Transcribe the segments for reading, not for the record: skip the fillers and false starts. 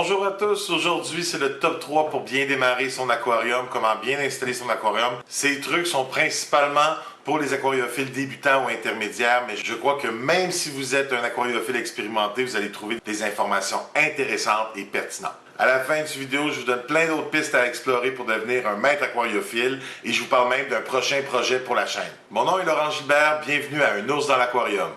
Bonjour à tous, aujourd'hui c'est le top 3 pour bien démarrer son aquarium, comment bien installer son aquarium. Ces trucs sont principalement pour les aquariophiles débutants ou intermédiaires, mais je crois que même si vous êtes un aquariophile expérimenté, vous allez trouver des informations intéressantes et pertinentes. À la fin de cette vidéo, je vous donne plein d'autres pistes à explorer pour devenir un maître aquariophile et je vous parle même d'un prochain projet pour la chaîne. Mon nom est Laurent Gilbert, bienvenue à Un ours dans l'aquarium.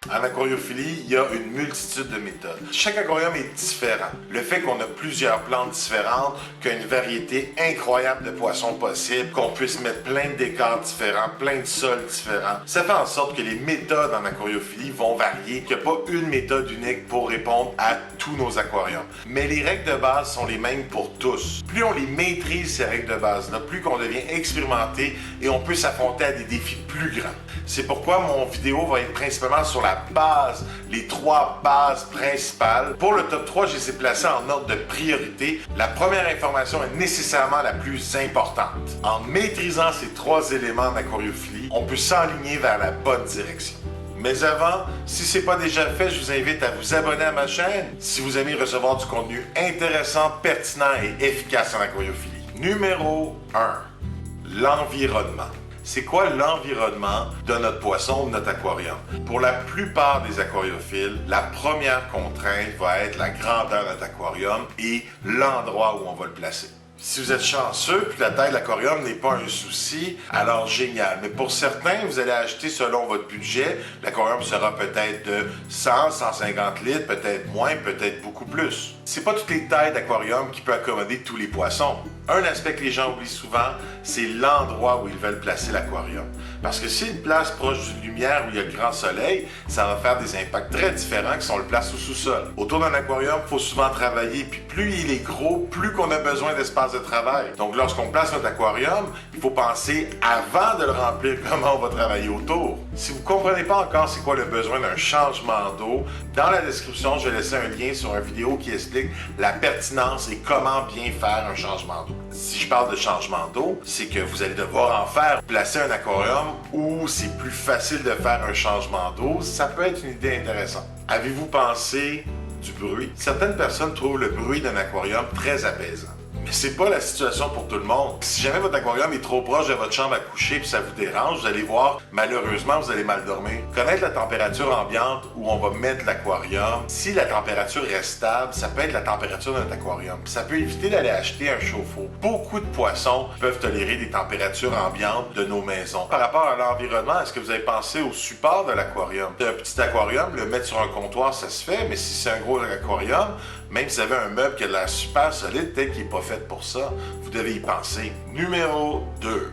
En aquariophilie, il y a une multitude de méthodes. Chaque aquarium est différent. Le fait qu'on a plusieurs plantes différentes, qu'il y a une variété incroyable de poissons possibles, qu'on puisse mettre plein de décors différents, plein de sols différents, ça fait en sorte que les méthodes en aquariophilie vont varier, qu'il n'y a pas une méthode unique pour répondre à tous nos aquariums. Mais les règles de base sont les mêmes pour tous. Plus on les maîtrise, ces règles de base-là, plus qu'on devient expérimenté et on peut s'affronter à des défis plus grands. C'est pourquoi mon vidéo va être principalement sur la base, les 3 bases principales. Pour le top 3, je les ai placées en ordre de priorité. La première information est nécessairement la plus importante. En maîtrisant ces 3 éléments en aquariophilie, on peut s'aligner vers la bonne direction. Mais avant, si ce n'est pas déjà fait, je vous invite à vous abonner à ma chaîne si vous aimez recevoir du contenu intéressant, pertinent et efficace en aquariophilie. Numéro 1. L'environnement. C'est quoi l'environnement de notre poisson ou de notre aquarium? Pour la plupart des aquariophiles, la première contrainte va être la grandeur de notre aquarium et l'endroit où on va le placer. Si vous êtes chanceux puis la taille de l'aquarium n'est pas un souci, alors génial. Mais pour certains, vous allez acheter selon votre budget. L'aquarium sera peut-être de 100, 150 litres, peut-être moins, peut-être beaucoup plus. C'est pas toutes les tailles d'aquarium qui peuvent accommoder tous les poissons. Un aspect que les gens oublient souvent, c'est l'endroit où ils veulent placer l'aquarium. Parce que si une place proche d'une lumière où il y a le grand soleil, ça va faire des impacts très différents que si on le place au sous-sol. Autour d'un aquarium, il faut souvent travailler, puis plus il est gros, plus qu'on a besoin d'espace de travail. Donc lorsqu'on place notre aquarium, il faut penser avant de le remplir comment on va travailler autour. Si vous ne comprenez pas encore c'est quoi le besoin d'un changement d'eau, dans la description, je vais laisser un lien sur une vidéo qui explique la pertinence et comment bien faire un changement d'eau. Si je parle de changement d'eau, c'est que vous allez devoir en faire placer un aquarium où c'est plus facile de faire un changement d'eau. Ça peut être une idée intéressante. Avez-vous pensé du bruit? Certaines personnes trouvent le bruit d'un aquarium très apaisant. Mais c'est pas la situation pour tout le monde. Si jamais votre aquarium est trop proche de votre chambre à coucher et ça vous dérange, vous allez voir, malheureusement, vous allez mal dormir. Connaître la température ambiante où on va mettre l'aquarium, si la température reste stable, ça peut être la température de notre aquarium. Ça peut éviter d'aller acheter un chauffe-eau. Beaucoup de poissons peuvent tolérer des températures ambiantes de nos maisons. Par rapport à l'environnement, est-ce que vous avez pensé au support de l'aquarium? Un petit aquarium, le mettre sur un comptoir, ça se fait, mais si c'est un gros aquarium, même si vous avez un meuble qui a de l'air super solide, peut-être qu'il n'est pas fait pour ça, vous devez y penser. Numéro 2.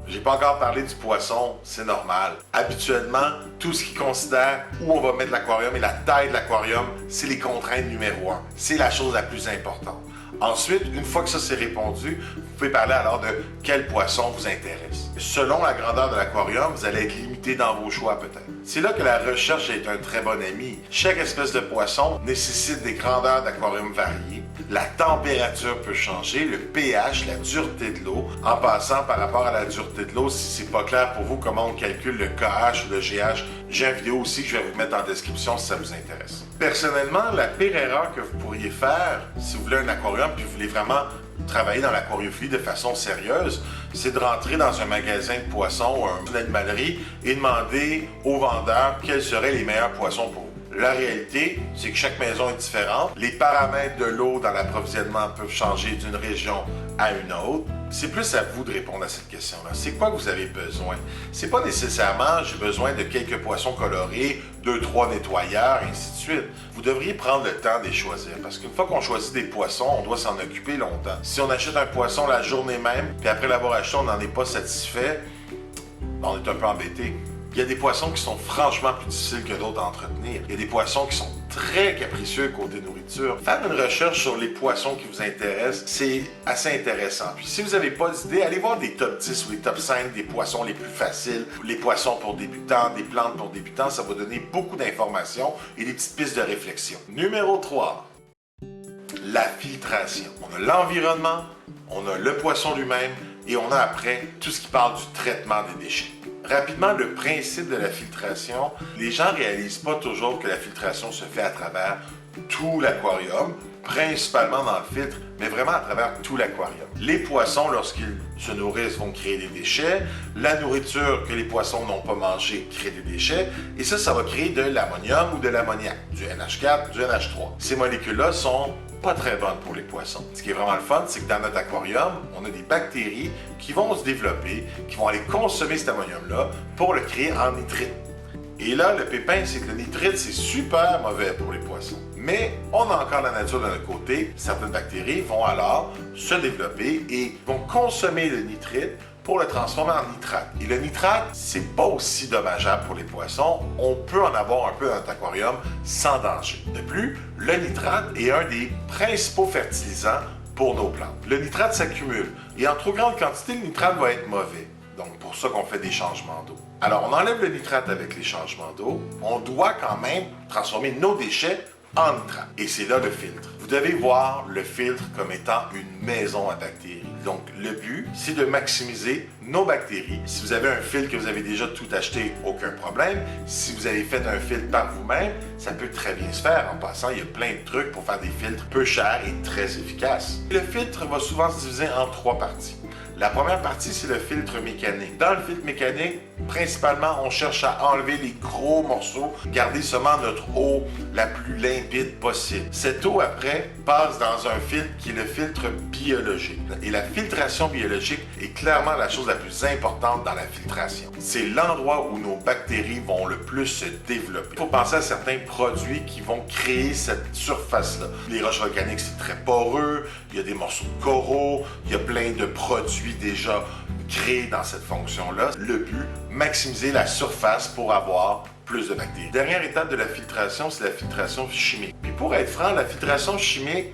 J'ai pas encore parlé du poisson, c'est normal. Habituellement, tout ce qui considère où on va mettre l'aquarium et la taille de l'aquarium, c'est les contraintes numéro 1. C'est la chose la plus importante. Ensuite, une fois que ça c'est répondu, vous pouvez parler alors de quel poisson vous intéresse. Selon la grandeur de l'aquarium, vous allez être limité dans vos choix peut-être. C'est là que la recherche est un très bon ami. Chaque espèce de poisson nécessite des grandeurs d'aquarium variées. La température peut changer, le pH, la dureté de l'eau. En passant par rapport à la dureté de l'eau, si c'est pas clair pour vous comment on calcule le KH ou le GH, j'ai une vidéo aussi que je vais vous mettre en description si ça vous intéresse. Personnellement, la pire erreur que vous pourriez faire, si vous voulez un aquarium puis vous voulez vraiment travailler dans l'aquariophilie de façon sérieuse, c'est de rentrer dans un magasin de poissons ou une animalerie et demander au vendeur quels seraient les meilleurs poissons pour vous. La réalité, c'est que chaque maison est différente. Les paramètres de l'eau dans l'approvisionnement peuvent changer d'une région à une autre. C'est plus à vous de répondre à cette question-là. C'est quoi que vous avez besoin? C'est pas nécessairement j'ai besoin de quelques poissons colorés, 2-3 nettoyeurs, et ainsi de suite. Vous devriez prendre le temps de les choisir parce qu'une fois qu'on choisit des poissons, on doit s'en occuper longtemps. Si on achète un poisson la journée même, puis après l'avoir acheté, on n'en est pas satisfait, on est un peu embêté. Il y a des poissons qui sont franchement plus difficiles que d'autres à entretenir. Il y a des poissons qui sont très capricieux côté nourriture. Faire une recherche sur les poissons qui vous intéressent, c'est assez intéressant. Puis si vous n'avez pas d'idée, allez voir des top 10 ou les top 5 des poissons les plus faciles, les poissons pour débutants, des plantes pour débutants. Ça va donner beaucoup d'informations et des petites pistes de réflexion. Numéro 3. la filtration. On a l'environnement, on a le poisson lui-même et on a après tout ce qui parle du traitement des déchets. Rapidement, le principe de la filtration, les gens ne réalisent pas toujours que la filtration se fait à travers tout l'aquarium, principalement dans le filtre, mais vraiment à travers tout l'aquarium. Les poissons, lorsqu'ils se nourrissent, vont créer des déchets. La nourriture que les poissons n'ont pas mangée crée des déchets. Et ça va créer de l'ammonium ou de l'ammoniac, du NH4, du NH3. Ces molécules-là sont pas très bonnes pour les poissons. Ce qui est vraiment le fun, c'est que dans notre aquarium, on a des bactéries qui vont se développer, qui vont aller consommer cet ammonium-là pour le créer en nitrite. Et là, le pépin, c'est que le nitrite, c'est super mauvais pour les poissons. Mais on a encore la nature de notre côté. Certaines bactéries vont alors se développer et vont consommer le nitrite pour le transformer en nitrate. Et le nitrate, c'est pas aussi dommageable pour les poissons. On peut en avoir un peu dans notre aquarium sans danger. De plus, le nitrate est un des principaux fertilisants pour nos plantes. Le nitrate s'accumule et en trop grande quantité, le nitrate va être mauvais. Donc, pour ça qu'on fait des changements d'eau. Alors, on enlève le nitrate avec les changements d'eau. On doit quand même transformer nos déchets en nitrate. Et c'est là le filtre. Vous devez voir le filtre comme étant une maison à bactéries. Donc, le but, c'est de maximiser nos bactéries. Si vous avez un filtre que vous avez déjà tout acheté, aucun problème. Si vous avez fait un filtre par vous-même, ça peut très bien se faire. En passant, il y a plein de trucs pour faire des filtres peu chers et très efficaces. Le filtre va souvent se diviser en 3 parties. La première partie, c'est le filtre mécanique. Dans le filtre mécanique, principalement, on cherche à enlever les gros morceaux, garder seulement notre eau la plus limpide possible. Cette eau, après, passe dans un filtre qui est le filtre biologique. Et la filtration biologique est clairement la chose la plus importante dans la filtration. C'est l'endroit où nos bactéries vont le plus se développer. Il faut penser à certains produits qui vont créer cette surface-là. Les roches volcaniques, c'est très poreux, il y a des morceaux de coraux, il y a plein de produits déjà créés dans cette fonction-là. Le but, maximiser la surface pour avoir plus de bactéries. Dernière étape de la filtration, c'est la filtration chimique. Puis pour être franc, la filtration chimique,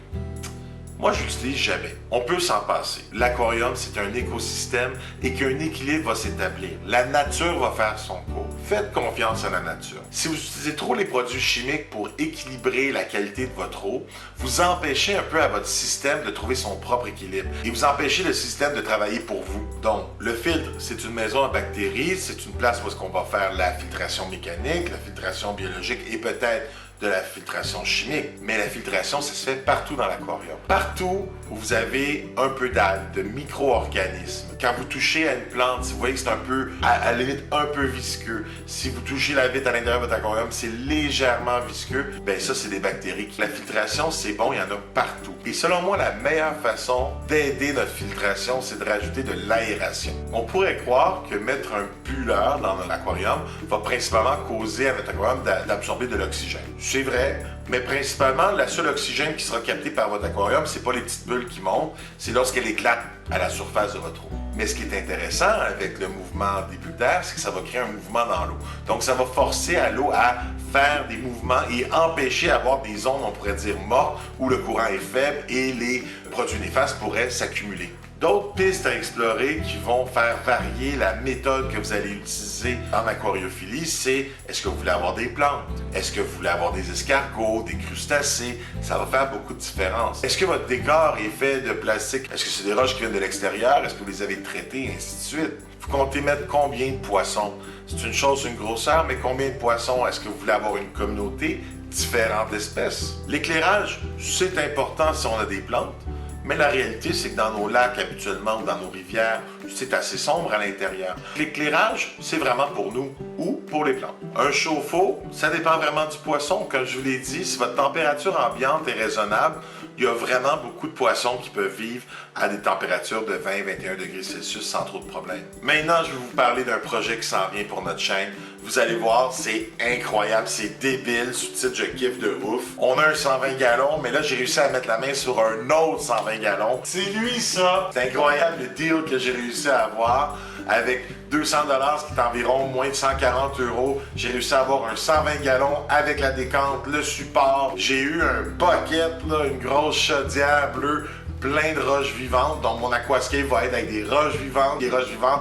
moi, je l'utilise jamais. On peut s'en passer. L'aquarium, c'est un écosystème et qu'un équilibre va s'établir. La nature va faire son cours. Faites confiance à la nature. Si vous utilisez trop les produits chimiques pour équilibrer la qualité de votre eau, vous empêchez un peu à votre système de trouver son propre équilibre et vous empêchez le système de travailler pour vous. Donc, le filtre, c'est une maison à bactéries, c'est une place où on va faire la filtration mécanique, la filtration biologique et peut-être de la filtration chimique. Mais la filtration, ça se fait partout dans l'aquarium. Partout où vous avez un peu d'algues, de micro-organismes. Quand vous touchez à une plante, si vous voyez que c'est un peu, à la limite, un peu visqueux. Si vous touchez la vitre à l'intérieur de votre aquarium, c'est légèrement visqueux. Ben ça, c'est des bactéries. La filtration, c'est bon, il y en a partout. Et selon moi, la meilleure façon d'aider notre filtration, c'est de rajouter de l'aération. On pourrait croire que mettre un bulleur dans notre aquarium va principalement causer à notre aquarium d'absorber de l'oxygène. C'est vrai, mais principalement, la seule oxygène qui sera captée par votre aquarium, c'est pas les petites bulles qui montent, c'est lorsqu'elle éclate à la surface de votre eau. Mais ce qui est intéressant avec le mouvement des bulles d'air, c'est que ça va créer un mouvement dans l'eau. Donc, ça va forcer à l'eau à faire des mouvements et empêcher d'avoir des zones, on pourrait dire, mortes, où le courant est faible et les produits néfastes pourraient s'accumuler. D'autres pistes à explorer qui vont faire varier la méthode que vous allez utiliser en aquariophilie, c'est est-ce que vous voulez avoir des plantes? Est-ce que vous voulez avoir des escargots, des crustacés? Ça va faire beaucoup de différence. Est-ce que votre décor est fait de plastique? Est-ce que c'est des roches qui viennent de l'extérieur? Est-ce que vous les avez traitées? Et ainsi de suite. Vous comptez mettre combien de poissons? C'est une chose, une grosseur, mais combien de poissons? Est-ce que vous voulez avoir une communauté différente d'espèces? L'éclairage, c'est important si on a des plantes. Mais la réalité, c'est que dans nos lacs, habituellement, ou dans nos rivières, c'est assez sombre à l'intérieur. L'éclairage, c'est vraiment pour nous ou pour les plantes. Un chauffe-eau, ça dépend vraiment du poisson. Comme je vous l'ai dit, si votre température ambiante est raisonnable, il y a vraiment beaucoup de poissons qui peuvent vivre à des températures de 20-21 degrés Celsius sans trop de problèmes. Maintenant, je vais vous parler d'un projet qui s'en vient pour notre chaîne. Vous allez voir, c'est incroyable, c'est débile, sous-titre je kiffe de ouf. On a un 120 gallons, mais là j'ai réussi à mettre la main sur un autre 120 gallons. C'est lui ça! C'est incroyable le deal que j'ai réussi à avoir avec 200$, ce qui est environ moins de 140 €. J'ai réussi à avoir un 120 gallons avec la décante, le support. J'ai eu un bucket, là, une grosse chaudière bleue plein de roches vivantes. Donc mon aquascape va être avec des roches vivantes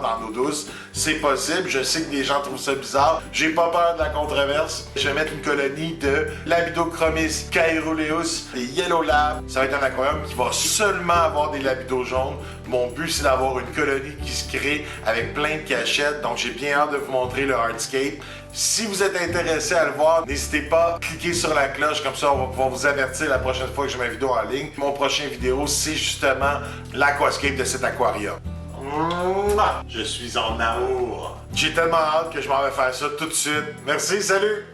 en eau douce. C'est possible, je sais que les gens trouvent ça bizarre. J'ai pas peur de la controverse. Je vais mettre une colonie de Labidochromis caeruleus et Yellow Lab. Ça va être un aquarium qui va seulement avoir des labidos jaunes. Mon but, c'est d'avoir une colonie qui se crée avec plein de cachettes. Donc j'ai bien hâte de vous montrer le hardscape. Si vous êtes intéressé à le voir, n'hésitez pas à cliquer sur la cloche, comme ça on va pouvoir vous avertir la prochaine fois que j'ai ma vidéo en ligne. Mon prochain vidéo, c'est justement l'aquascape de cet aquarium. Je suis en amour. J'ai tellement hâte que je m'en vais faire ça tout de suite. Merci, salut!